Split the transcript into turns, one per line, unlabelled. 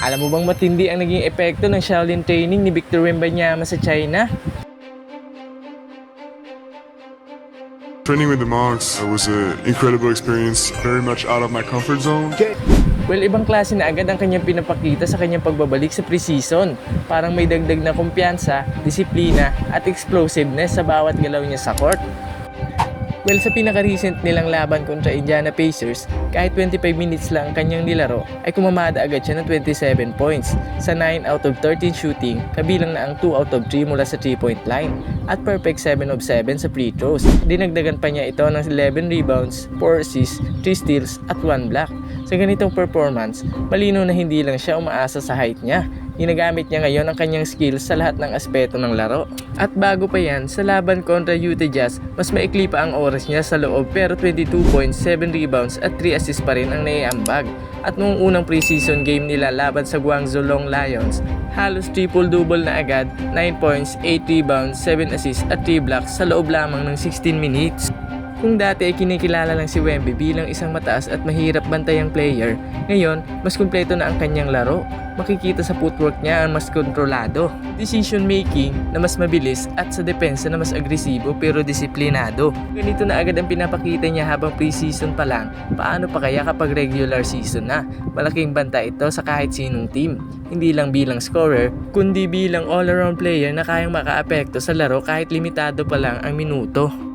Alam mo bang matindi ang naging epekto ng Shaolin training ni Victor Wembanyama sa China?
Training with the monks was an incredible experience, very much out of my comfort zone.
Well, ibang klase na agad ang kanyang pinapakita sa kanyang pagbabalik sa preseason. Parang may dagdag na kumpiyansa, disiplina at explosiveness sa bawat galaw niya sa court. Well, sa pinaka-recent nilang laban kontra Indiana Pacers, kahit 25 minutes lang ang kanyang nilaro, ay kumamada agad siya ng 27 points sa 9 out of 13 shooting, kabilang na ang 2 out of 3 mula sa 3-point line at perfect 7 of 7 sa free throws. Dinagdagan pa niya ito ng 11 rebounds, 4 assists, 3 steals at 1 block. Sa ganitong performance, malinaw na hindi lang siya umaasa sa height niya. Ginagamit niya ngayon ang kanyang skills sa lahat ng aspeto ng laro. At bago pa yan, sa laban kontra Utah Jazz, mas maikli pa ang oras niya sa loob pero 22 points, 7 rebounds at 3 assists pa rin ang naiambag. At noong unang preseason game nila laban sa Guangzhou Long Lions, halos triple-double na agad, 9 points, 8 rebounds, 7 assists at 3 blocks sa loob lamang ng 16 minutes. Kung dati ay kinikilala lang si Wemby bilang isang mataas at mahirap bantayang player, ngayon mas kumpleto na ang kanyang laro. Makikita sa footwork niya ang mas kontrolado, decision making na mas mabilis at sa depensa na mas agresibo pero disiplinado. Ganito na agad ang pinapakita niya habang preseason pa lang, paano pa kaya kapag regular season na? Malaking banta ito sa kahit sinong team, hindi lang bilang scorer, kundi bilang all-around player na kayang makaapekto sa laro kahit limitado pa lang ang minuto.